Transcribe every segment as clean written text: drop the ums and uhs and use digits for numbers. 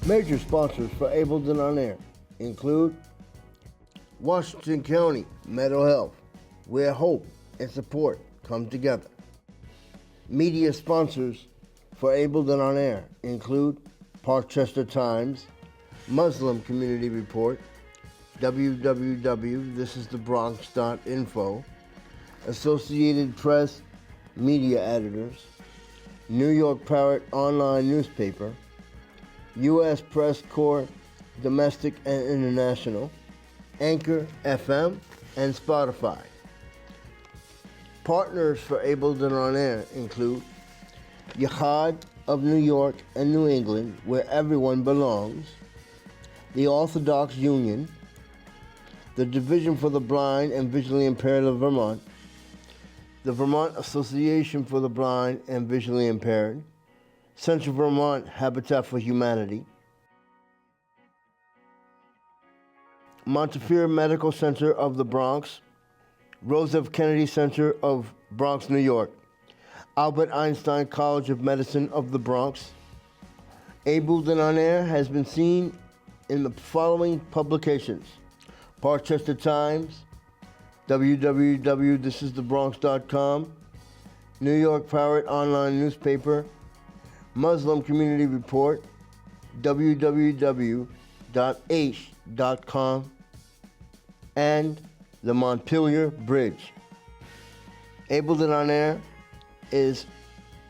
Major sponsors for Ableton On Air include Washington County Mental Health, where hope and support come together. Media sponsors for Ableton On Air include Parkchester Times, Muslim Community Report, www.thisisthebronx.info, Associated Press Media Editors, New York Parrot Online Newspaper, U.S. Press Corps Domestic and International, Anchor FM, and Spotify. Partners for Ableton On Air include Yachad of New York and New England, where everyone belongs, the Orthodox Union, the Division for the Blind and Visually Impaired of Vermont, the Vermont Association for the Blind and Visually Impaired, Central Vermont Habitat for Humanity, Montefiore Medical Center of the Bronx, Rose F. Kennedy Center of Bronx, New York, Albert Einstein College of Medicine of the Bronx. Ableton On Air has been seen in the following publications: Parkchester Times, www.thisisthebronx.com, New York Parrot Online Newspaper, Muslim Community Report, www.h.com, and the Montpelier Bridge. Ableton On Air is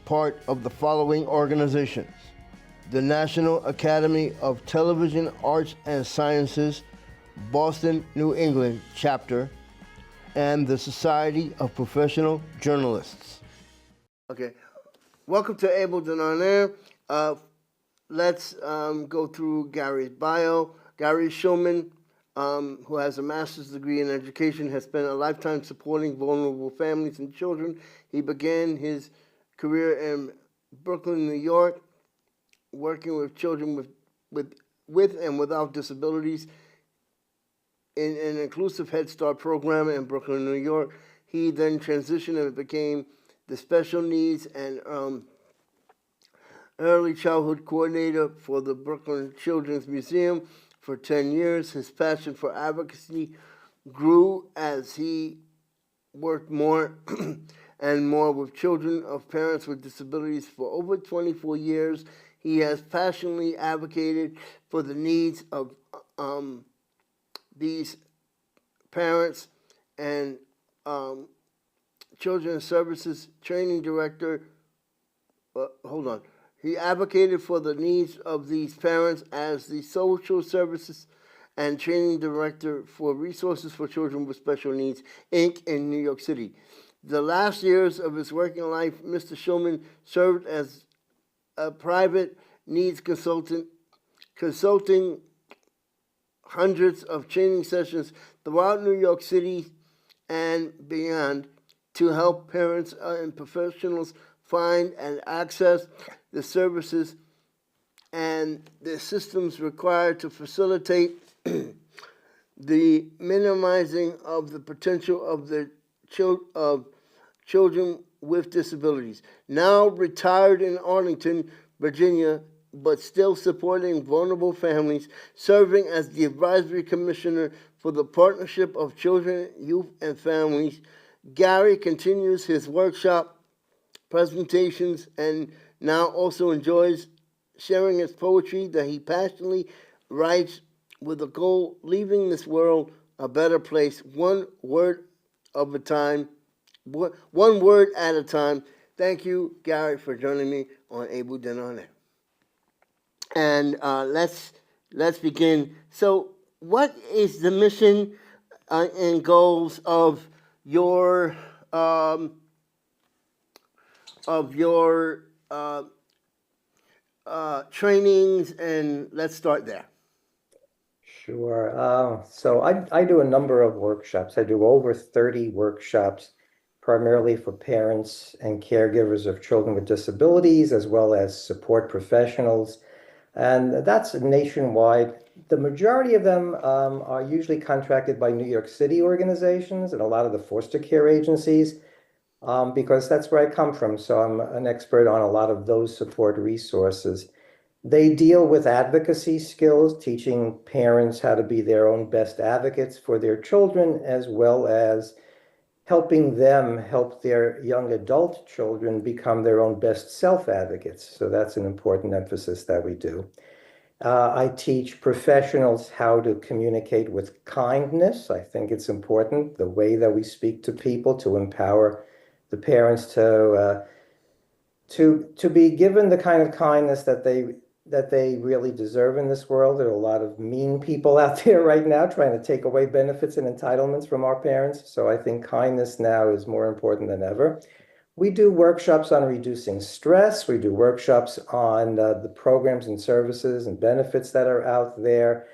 part of the following organizations: the National Academy of Television Arts and Sciences, Boston, New England chapter, and the Society of Professional Journalists. Okay, welcome to Ableton On Air. Let's go through Gary's bio. Gary Shulman, who has a master's degree in education, has spent a lifetime supporting vulnerable families and children. He began his career in Brooklyn, New York, working with children with and without disabilities in an inclusive Head Start program in Brooklyn, New York. He then transitioned and became the special needs and early childhood coordinator for the Brooklyn Children's Museum for 10 years. His passion for advocacy grew as he worked more and more with children of parents with disabilities. For over 24 years, he has passionately advocated for the needs of these parents and Children's Services Training Director. He advocated for the needs of these parents as the Social Services and Training Director for Resources for Children with Special Needs, Inc. in New York City. The last years of his working life, Mr. Shulman served as a private needs consultant, consulting hundreds of training sessions throughout New York City and beyond to help parents and professionals find and access the services and the systems required to facilitate the minimizing of the potential of the children with disabilities. Now retired in Arlington, Virginia, but still supporting vulnerable families, serving as the advisory commissioner for the Partnership of Children, Youth, and Families. Gary continues his workshop presentations and now also enjoys sharing his poetry that he passionately writes with a goal leaving this world a better place, one word at a time. Thank you, Gary, for joining me on Ableton On Air. And let's begin. So, what is the mission and goals of your trainings? And let's start there. Sure. So I do a number of workshops. I do over 30 workshops, primarily for parents and caregivers of children with disabilities, as well as support professionals. And that's nationwide. The majority of them are usually contracted by New York City organizations and a lot of the foster care agencies, because that's where I come from. So I'm an expert on a lot of those support resources. They deal with advocacy skills, teaching parents how to be their own best advocates for their children, as well as helping them help their young adult children become their own best self-advocates. So that's an important emphasis that we do. I teach professionals how to communicate with kindness. I think it's important, the way that we speak to people to empower the parents to be given the kind of kindness that they really deserve in this world. There are a lot of mean people out there right now trying to take away benefits and entitlements from our parents. So I think kindness now is more important than ever. We do workshops on reducing stress. We do workshops on the programs and services and benefits that are out there.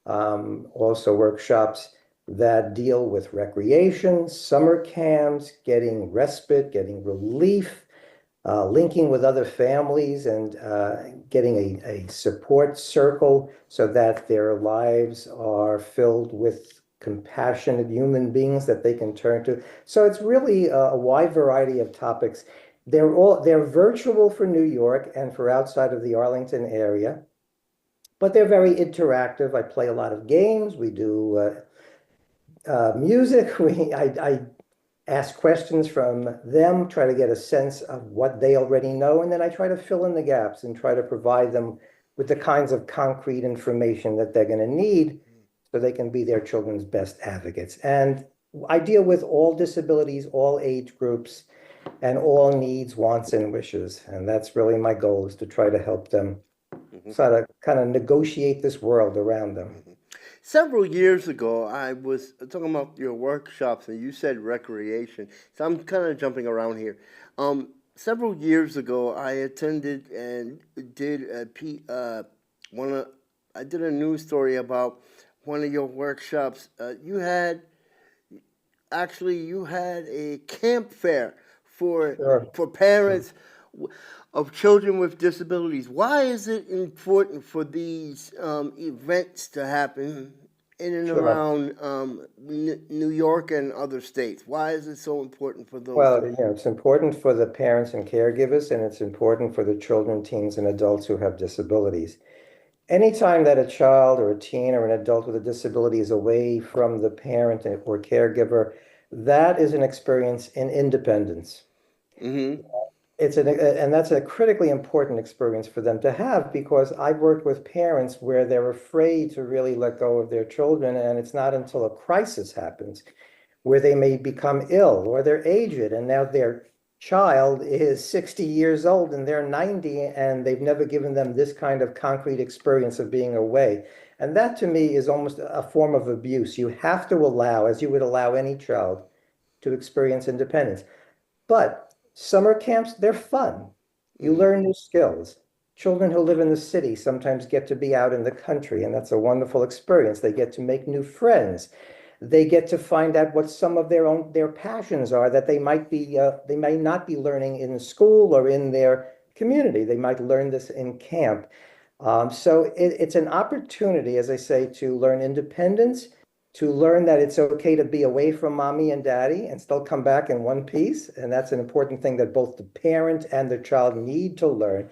Also workshops that deal with recreation, summer camps, getting respite, getting relief, linking with other families and getting a support circle so that their lives are filled with compassionate human beings that they can turn to. So it's really a wide variety of topics. They're virtual for New York and for outside of the Arlington area, but they're very interactive. I play a lot of games. We do music. I ask questions from them, try to get a sense of what they already know, and then I try to fill in the gaps and try to provide them with the kinds of concrete information that they're going to need so they can be their children's best advocates. And I deal with all disabilities, all age groups, and all needs, wants, and wishes. And that's really my goal, is to try to help them sort of kind of negotiate this world around them. Several years ago, I was talking about your workshops, and you said recreation. So I'm kind of jumping around here. Several years ago, I attended and did I did a news story about one of your workshops. You had a camp fair for Sure. parents of children with disabilities. Why is it important for these events to happen in and Sure. around New York and other states? Why is it so important for those? Well, it's important for the parents and caregivers, and it's important for the children, teens, and adults who have disabilities. Anytime that a child or a teen or an adult with a disability is away from the parent or caregiver, that is an experience in independence. Mm-hmm. And that's a critically important experience for them to have, because I've worked with parents where they're afraid to really let go of their children, and it's not until a crisis happens where they may become ill or they're aged, and now their child is 60 years old and they're 90, and they've never given them this kind of concrete experience of being away. And that to me is almost a form of abuse. You have to allow, as you would allow any child, to experience independence. But summer camps, they're fun. You learn new skills. Children who live in the city sometimes get to be out in the country, and that's a wonderful experience. They get to make new friends. They get to find out what some of their passions are that they may not be learning in school or in their community. They might learn this in camp. So it's an opportunity, as I say, to learn independence, to learn that it's okay to be away from mommy and daddy and still come back in one piece. And that's an important thing that both the parent and the child need to learn.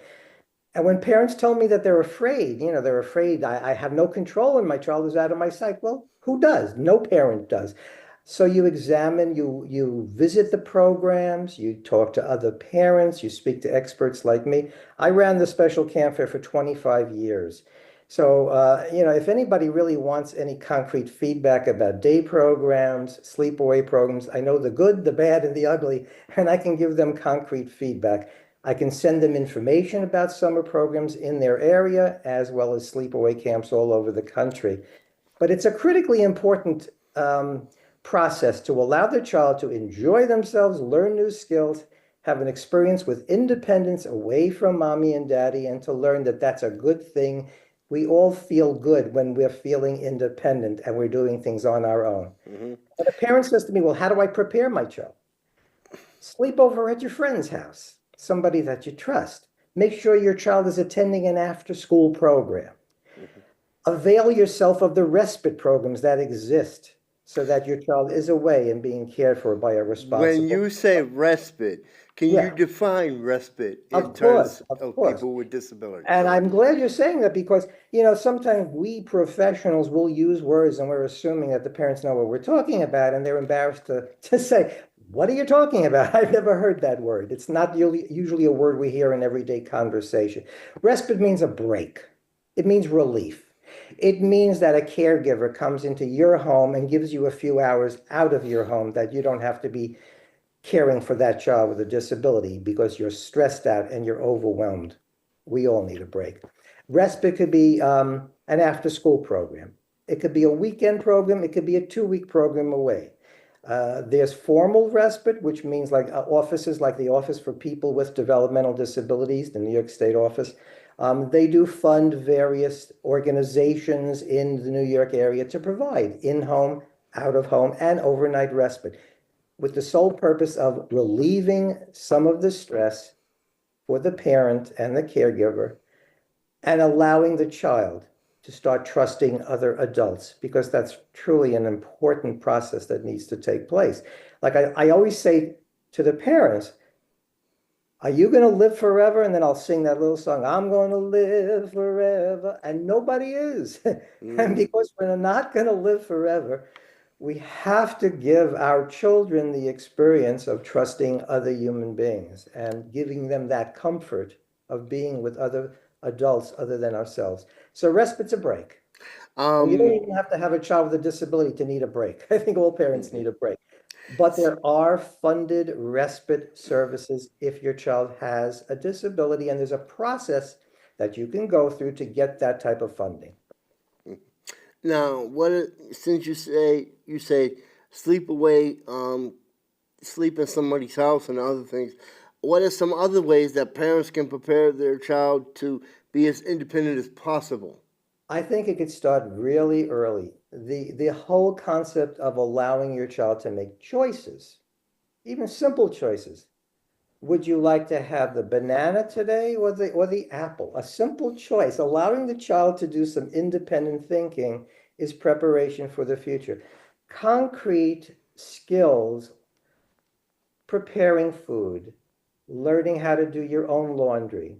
And when parents tell me that they're afraid, they're afraid I have no control and my child is out of my sight. Well, who does? No parent does. So you examine, you visit the programs, you talk to other parents, you speak to experts like me. I ran the special camp fair for 25 years. So, if anybody really wants any concrete feedback about day programs, sleepaway programs, I know the good, the bad, and the ugly, and I can give them concrete feedback. I can send them information about summer programs in their area, as well as sleepaway camps all over the country. But it's a critically important process to allow the child to enjoy themselves, learn new skills, have an experience with independence away from mommy and daddy, and to learn that that's a good thing. We all feel good when we're feeling independent and we're doing things on our own. Mm-hmm. And a parent says to me, well, how do I prepare my child? Sleep over at your friend's house, somebody that you trust. Make sure your child is attending an after-school program. Avail yourself of the respite programs that exist. so that your child is away and being cared for by a When responsible. you say respite, can you Yeah, define respite in terms of of course. people with disabilities? And I'm glad you're saying that because, sometimes we professionals will use words and we're assuming that the parents know what we're talking about and they're embarrassed to say, what are you talking about? I've never heard that word. It's not usually a word we hear in everyday conversation. Respite means a break. It means relief. It means that a caregiver comes into your home and gives you a few hours out of your home that you don't have to be caring for that child with a disability because you're stressed out and you're overwhelmed. We all need a break. Respite could be an after school program. It could be a weekend program. It could be a 2-week program away. There's formal respite, which means like offices like the Office for People with Developmental Disabilities, the New York State office. They do fund various organizations in the New York area to provide in-home, out-of-home, and overnight respite with the sole purpose of relieving some of the stress for the parent and the caregiver and allowing the child to start trusting other adults because that's truly an important process that needs to take place. Like I always say to the parents, are you going to live forever? And then I'll sing that little song, I'm going to live forever. And nobody is. And Mm. because we're not going to live forever, we have to give our children the experience of trusting other human beings and giving them that comfort of being with other adults other than ourselves. So respite's a break. And you don't Um, even have to have a child with a disability to need a break. I think all parents mhm. need a break. But there are funded respite services if your child has a disability, and there's a process that you can go through to get that type of funding. Now, since you say sleep away, sleep in somebody's house and other things, what are some other ways that parents can prepare their child to be as independent as possible? I think it could start really early. The whole concept of allowing your child to make choices, even simple choices. Would you like to have the banana today or the apple? A simple choice. Allowing the child to do some independent thinking is preparation for the future. Concrete skills, preparing food, learning how to do your own laundry,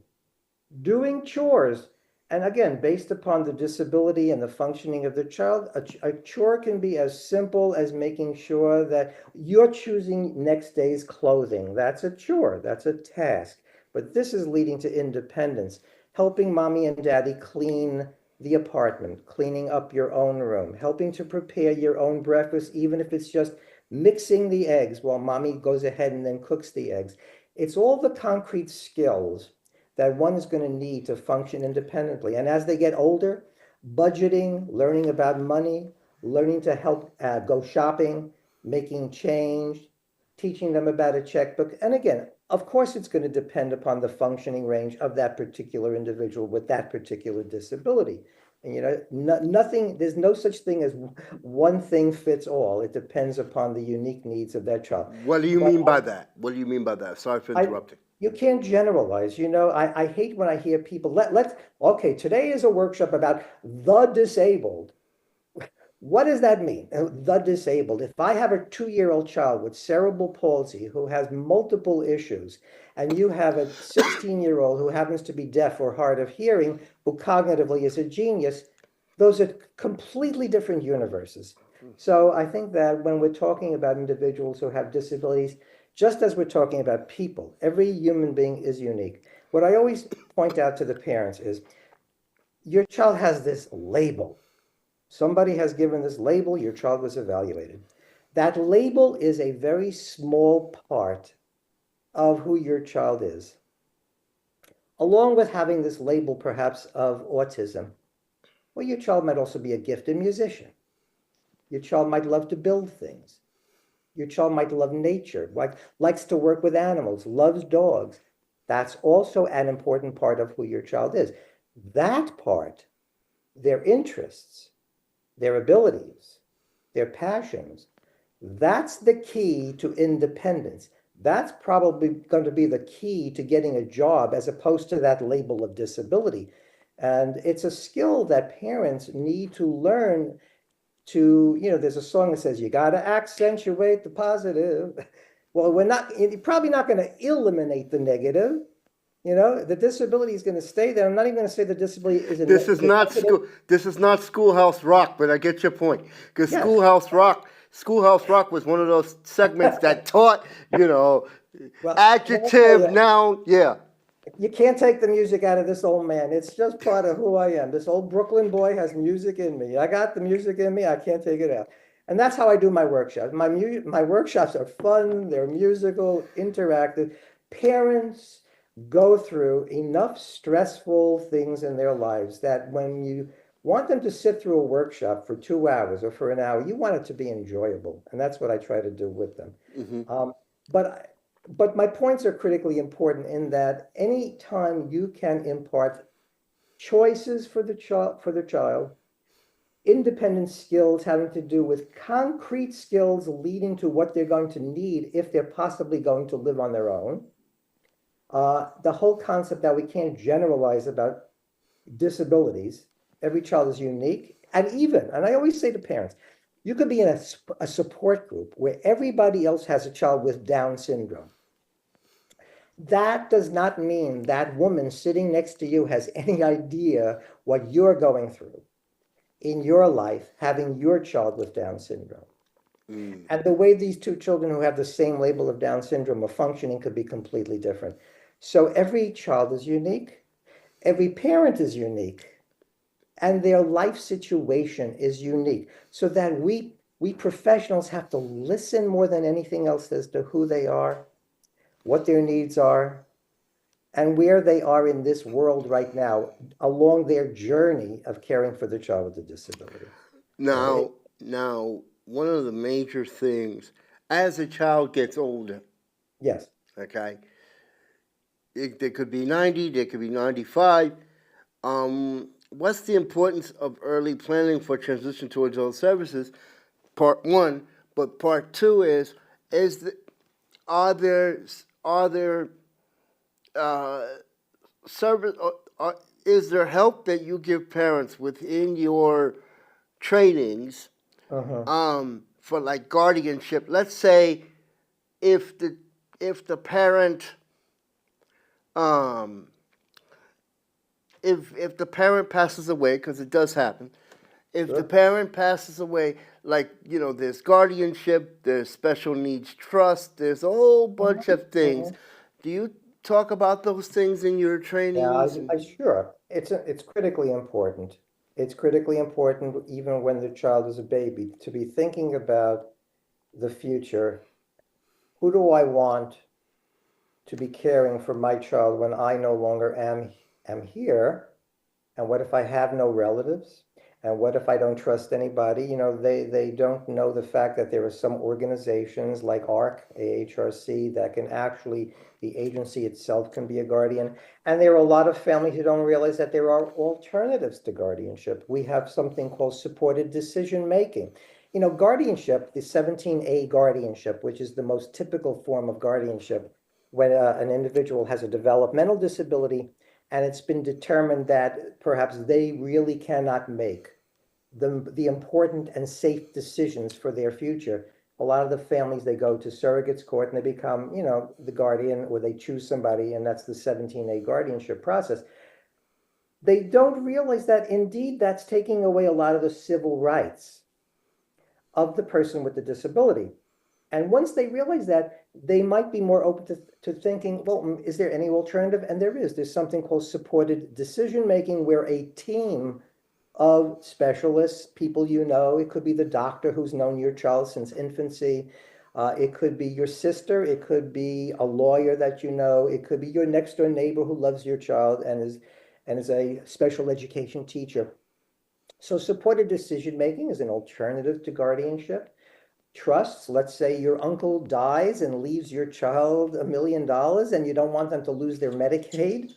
doing chores. And again, based upon the disability and the functioning of the child, a chore can be as simple as making sure that you're choosing next day's clothing. That's a chore, that's a task. But this is leading to independence, helping mommy and daddy clean the apartment, cleaning up your own room, helping to prepare your own breakfast, even if it's just mixing the eggs while mommy goes ahead and then cooks the eggs. It's all the concrete skills that one is going to need to function independently. And as they get older, budgeting, learning about money, learning to help go shopping, making change, teaching them about a checkbook. And again, of course, it's going to depend upon the functioning range of that particular individual with that particular disability. And nothing, there's no such thing as one thing fits all. It depends upon the unique needs of that child. What do you But mean by that? What do you mean by that? Sorry for I, interrupting. you can't generalize. I hate when I hear people, okay, today is a workshop about the disabled. What does that mean? The disabled. If I have a 2-year-old child with cerebral palsy who has multiple issues, and you have a 16-year-old who happens to be deaf or hard of hearing, who cognitively is a genius, those are completely different universes. So I think that when we're talking about individuals who have disabilities, just as we're talking about people, every human being is unique. What I always point out to the parents is your child has this label. Somebody has given this label, your child was evaluated. That label is a very small part of who your child is, along with having this label perhaps of autism. Well, your child might also be a gifted musician. Your child might love to build things. Your child might love nature, likes to work with animals, loves dogs. That's also an important part of who your child is. That part, their interests, their abilities, their passions, that's the key to independence. That's probably going to be the key to getting a job as opposed to that label of disability. And it's a skill that parents need to learn to, there's a song that says, you got to accentuate the positive. Well, you're probably not going to eliminate the negative. The disability is going to stay there. I'm not even going to say the disability is a This is not negative. school. This is not Schoolhouse Rock, but I get your point. Because Yes. Schoolhouse Rock was one of those segments that taught, Well, I'll tell adjective, you, noun. Yeah. you can't take the music out of this old man. It's just part of who I am. This old Brooklyn boy has music in me. I got the music in me. I can't take it out. And that's how I do my workshops. My workshops are fun. They're musical, interactive. Parents go through enough stressful things in their lives that when you want them to sit through a workshop for 2 hours or for an hour, you want it to be enjoyable. And that's what I try to do with them. Hmm. Um, but but my points are critically important in that any time you can impart choices for the child, independent skills having to do with concrete skills leading to what they're going to need if they're possibly going to live on their own. The whole concept that we can't generalize about disabilities. Every child is unique. And I always say to parents, you could be in a support group where everybody else has a child with Down syndrome. That does not mean that woman sitting next to you has any idea what you're going through in your life, having your child with Down syndrome. Mm. And the way these two children who have the same label of Down syndrome are functioning could be completely different. So every child is unique, every parent is unique, and their life situation is unique. So that we professionals have to listen more than anything else as to who they are, what their needs are, and where they are in this world right now along their journey of caring for the child with a disability. Now, now, one of the major things as a child gets older, Yes. okay, there could be 90, there could be 95. What's the importance of early planning for transition to adult services? Part one, but part two is the, are there uh, service is there help that you give parents within your trainings Uh-huh. for like guardianship? Let's say if the if the parent um, if the parent passes away, because it does happen, if the Sure. parent passes away, like there's guardianship, there's special needs trust, there's a whole bunch Mhm, of things. mhm. Do you talk about those things in your Yeah, trainings? I sure. It's critically important. It's critically important even when the child is a baby to be thinking about the future. Who do I want to be caring for my child when I no longer am here? And what if I have no relatives? And what if I don't trust anybody? They don't know the fact that there are some organizations like ARC, AHRC, that can actually, the agency itself can be a guardian. And there are a lot of families who don't realize that there are alternatives to guardianship. We have something called supported decision making. Guardianship, the 17A guardianship, which is the most typical form of guardianship, when an individual has a developmental disability and it's been determined that perhaps they really cannot make the important and safe decisions for their future. A lot of the families, they go to surrogates court and they become, the guardian, or they choose somebody, and that's the 17A guardianship process. They don't realize that indeed that's taking away a lot of the civil rights of the person with the disability. And once they realize that, they might be more open to thinking, well, is there any alternative? And there is. There's something called supported decision making, where a team of specialists, people it could be the doctor who's known your child since infancy. It could be your sister. It could be a lawyer that you know. It could be your next door neighbor who loves your child and is a special education teacher. So supported decision making is an alternative to guardianship. Trusts, let's say your uncle dies and leaves your child $1 million and you don't want them to lose their Medicaid.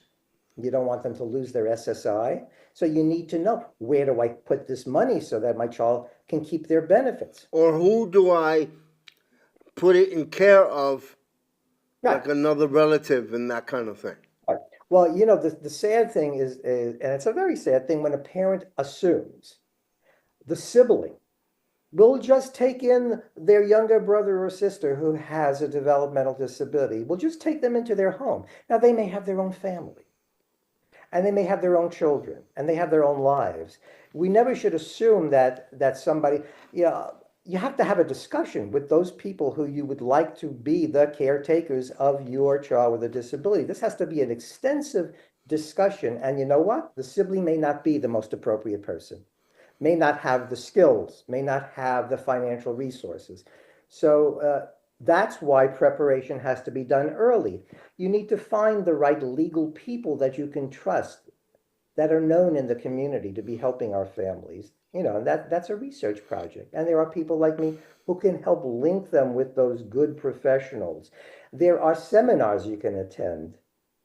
You don't want them to lose their SSI. So you need to know, where do I put this money so that my child can keep their benefits? Or who do I put it in care of, Right. like another relative and that kind of thing? Right. Well, the sad thing is, and it's a very sad thing when a parent assumes the sibling We'll just take in their younger brother or sister who has a developmental disability. We'll just take them into their home. Now, they may have their own family and they may have their own children and they have their own lives. We never should assume that somebody, you know, you have to have a discussion with those people who you would like to be the caretakers of your child with a disability. This has to be an extensive discussion. And you know what? The sibling may not be the most appropriate person, may not have the skills, may not have the financial resources. So that's why preparation has to be done early. You need to find the right legal people that you can trust, that are known in the community to be helping our families. You know, that's a research project. And there are people like me who can help link them with those good professionals. There are seminars you can attend.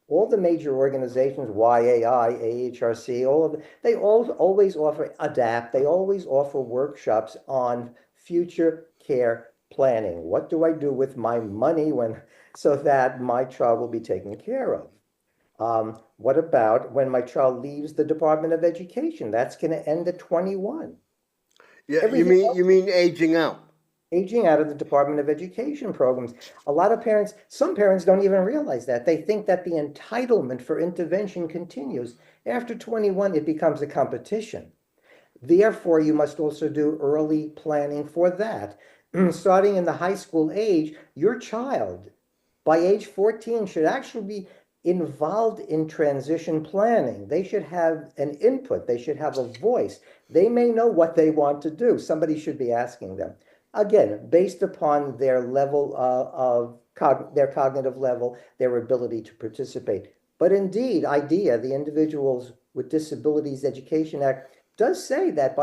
All the major organizations, YAI, AHRC, all of them, they all always offer ADAPT, they always offer workshops on future care planning. What do I do with my money so that my child will be taken care of? What about when my child leaves the Department of Education? That's going to end at 21. Yeah, Everything you else, mean aging out? aging out of the Department of Education programs. A lot of parents, some parents don't even realize that. They think that the entitlement for intervention continues. After 21, it becomes a competition. Therefore, you must also do early planning for that. Starting in the high school age, your child by age 14 should actually be involved in transition planning. They should have an input, they should have a voice. They may know what they want to do. Somebody should be asking them. Again, based upon their level their cognitive level, their ability to participate. But indeed, IDEA, the Individuals with Disabilities Education Act, does say that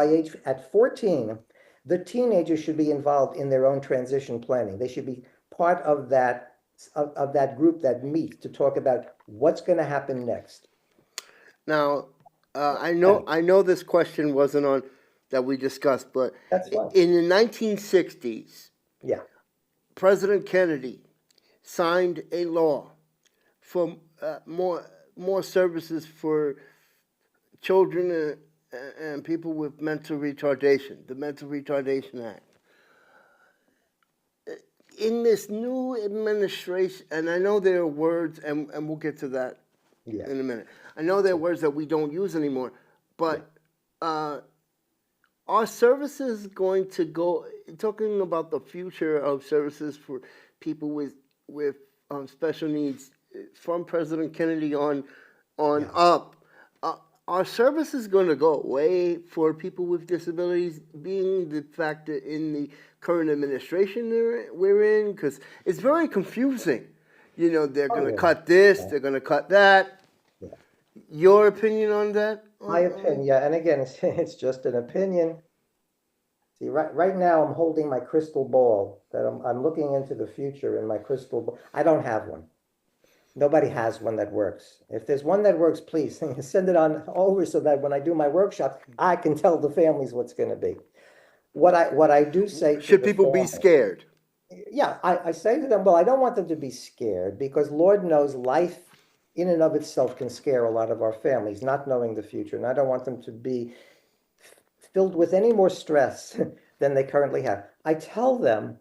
at 14, the teenagers should be involved in their own transition planning. They should be part of that group that meets to talk about what's going to happen next. Now, And I know this question wasn't on that we discussed, but that's fine. in the 1960s, Yeah. President Kennedy signed a law for more services for children and people with mental retardation, the Mental Retardation Act. In this new administration, and I know there are words, and we'll get to that Yeah. in a minute. I know there are words that we don't use anymore, Yeah. but are services going to go? Talking about the future of services for people with special needs from President Kennedy on Yeah. up. Are services going to go away for people with disabilities, being the fact that in the current administration we're in? Because it's very confusing. You know, they're Oh, going to yeah. cut this, Yeah. they're going to cut that. Yeah. Your opinion on that? My opinion, yeah, and again, it's just an opinion. See, right now I'm holding my crystal ball that I'm looking into the future in my crystal ball. I don't have one. Nobody has one that works. If there's one that works, please send it on over so that when I do my workshops, I can tell the families what's going to be. What I do say to Should the people be family, scared? yeah, I say to them, well, I don't want them to be scared because Lord knows life in and of itself can scare a lot of our families, not knowing the future. And I don't want them to be filled with any more stress than they currently have. I tell them,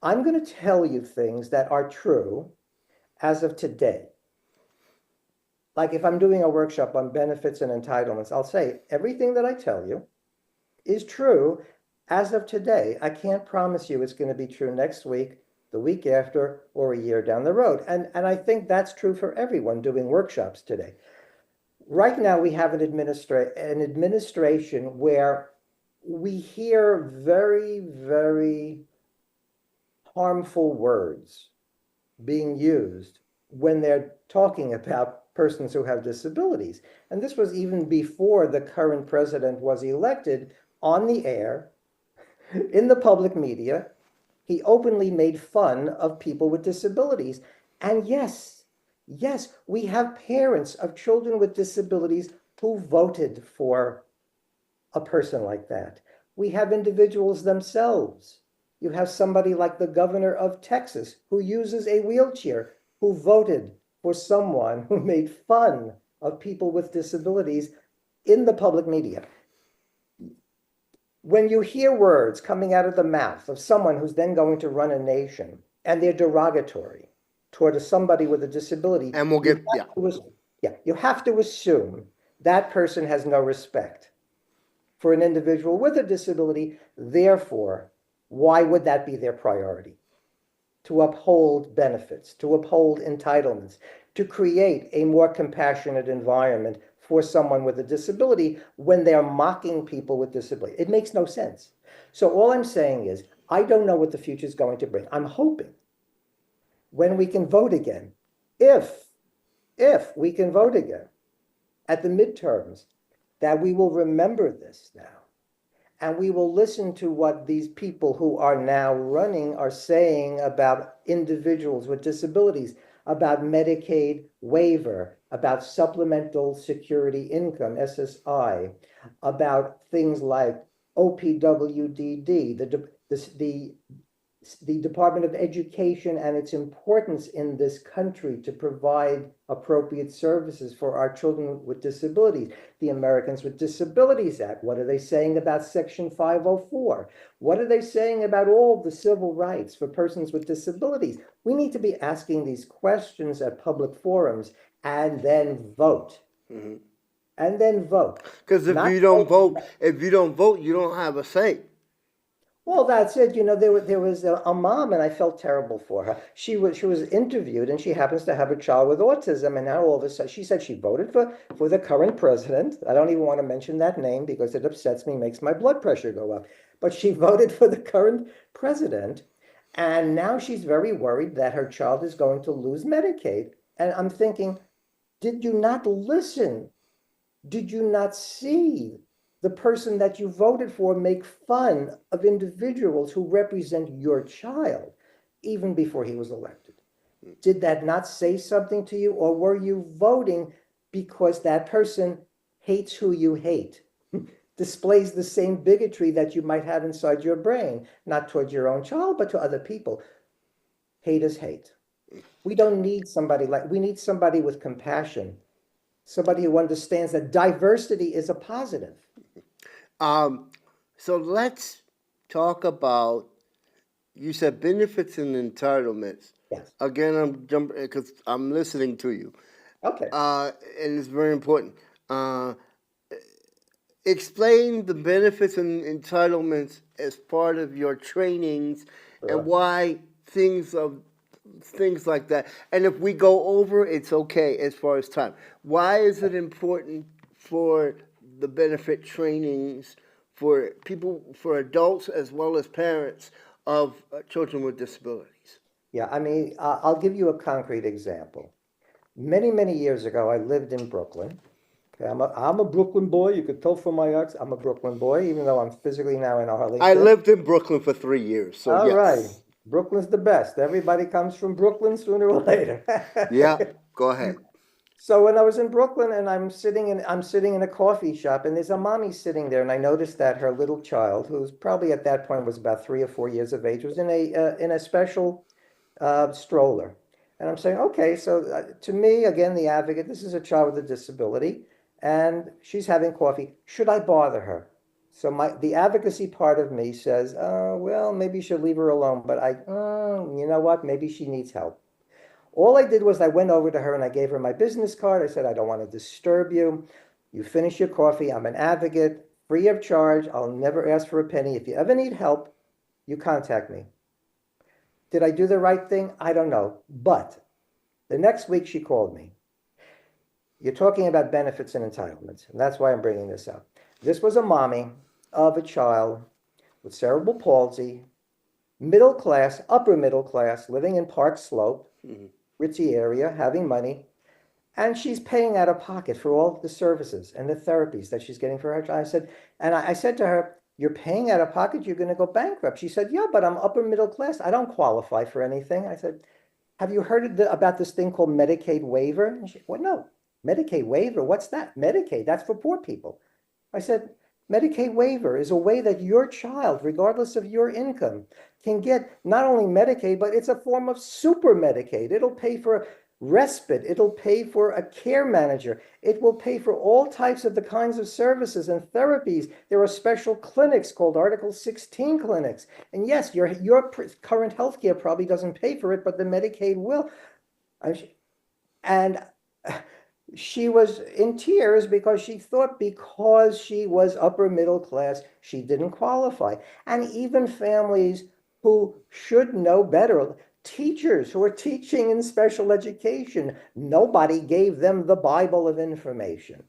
I'm going to tell you things that are true as of today. Like if I'm doing a workshop on benefits and entitlements, I'll say everything that I tell you is true as of today. I can't promise you it's going to be true next week, the week after, or a year down the road. And I think that's true for everyone doing workshops today. Right now, we have an administration where we hear very, very harmful words being used when they're talking about persons who have disabilities. And this was even before the current president was elected on the air, in the public media. He openly made fun of people with disabilities. And yes, we have parents of children with disabilities who voted for a person like that. We have individuals themselves. You have somebody like the governor of Texas who uses a wheelchair, who voted for someone who made fun of people with disabilities in the public media. When you hear words coming out of the mouth of someone who's then going to run a nation and they're derogatory toward somebody with a disability, And we'll you get, yeah. have to, yeah, you have to assume that person has no respect for an individual with a disability. Therefore, why would that be their priority? To uphold benefits, to uphold entitlements, to create a more compassionate environment for someone with a disability when they're mocking people with disability. It makes no sense. So all I'm saying is, I don't know what the future is going to bring. I'm hoping when we can vote again, if, if we can vote again at the midterms, that we will remember this now. And we will listen to what these people who are now running are saying about individuals with disabilities, about Medicaid waiver, about supplemental security income, SSI, about things like OPWDD, the Department of Education and its importance in this country to provide appropriate services for our children with disabilities. The Americans with Disabilities Act, what are they saying about Section 504? What are they saying about all the civil rights for persons with disabilities? We need to be asking these questions at public forums and then vote. Mhm. And then vote. Because if Not you don't vote. vote, if you don't vote, you don't have a say. Well, that's it. There was a mom, and I felt terrible for her. She was interviewed, and she happens to have a child with autism. And now all of a sudden, she said she voted for the current president. I don't even want to mention that name because it upsets me, makes my blood pressure go up. But she voted for the current president, and now she's very worried that her child is going to lose Medicaid. And I'm thinking, did you not listen? Did you not see the person that you voted for make fun of individuals who represent your child even before he was elected? Did that not say something to you, or were you voting because that person hates who you hate, displays the same bigotry that you might have inside your brain, not towards your own child, but to other people? Hate is hate. We don't need somebody like, we need somebody with compassion, somebody who understands that diversity is a positive. Um, so let's talk about, you said benefits and entitlements. Yes. Again, I'm jumping because I'm listening to you. Okay. And it's very important. Uh, Explain the benefits and entitlements as part of your trainings and Sure. why things like that. And if we go over, it's okay as far as time. Why is it important for the benefit trainings for people, for adults as well as parents of children with disabilities? Yeah, I mean, I'll give you a concrete example. Many, many years ago, I lived in Brooklyn. Okay, I'm a Brooklyn boy. You could tell from my accent, I'm a Brooklyn boy, even though I'm physically now in I Arlington. lived in Brooklyn for 3 years, so All right. yes. Brooklyn's the best. Everybody comes from Brooklyn sooner or later. Yeah, go ahead. So when I was in Brooklyn and I'm sitting in a coffee shop, and there's a mommy sitting there, and I noticed that her little child, who's probably at that point was about 3 or 4 years of age, was in a special stroller. And I'm saying, okay, so to me, again, the advocate, this is a child with a disability, and she's having coffee. Should I bother her? So the advocacy part of me says, well, maybe you should leave her alone. But you know what? Maybe she needs help. All I did was I went over to her and I gave her my business card. I said, I don't want to disturb you. You finish your coffee. I'm an advocate, free of charge. I'll never ask for a penny. If you ever need help, you contact me. Did I do the right thing? I don't know. But the next week she called me. You're talking about benefits and entitlements, and that's why I'm bringing this up. This was a mommy of a child with cerebral palsy, middle class, upper middle class, living in Park Slope, ritzy area, having money, and she's paying out of pocket for all the services and the therapies that she's getting for her child. I said to her, you're paying out of pocket, you're going to go bankrupt. She said, yeah, but I'm upper middle class. I don't qualify for anything. I said, have you heard about this thing called Medicaid waiver? And she, what? No, Medicaid waiver. What's that? Medicaid, that's for poor people. I said, Medicaid waiver is a way that your child, regardless of your income, can get not only Medicaid, but it's a form of super Medicaid. It'll pay for respite. It'll pay for a care manager. It will pay for all types of the kinds of services and therapies. There are special clinics called Article 16 clinics. And yes, your current healthcare probably doesn't pay for it, but the Medicaid will. And she was in tears because she thought because she was upper middle class, she didn't qualify. And even families who should know better, teachers who are teaching in special education, nobody gave them the Bible of information.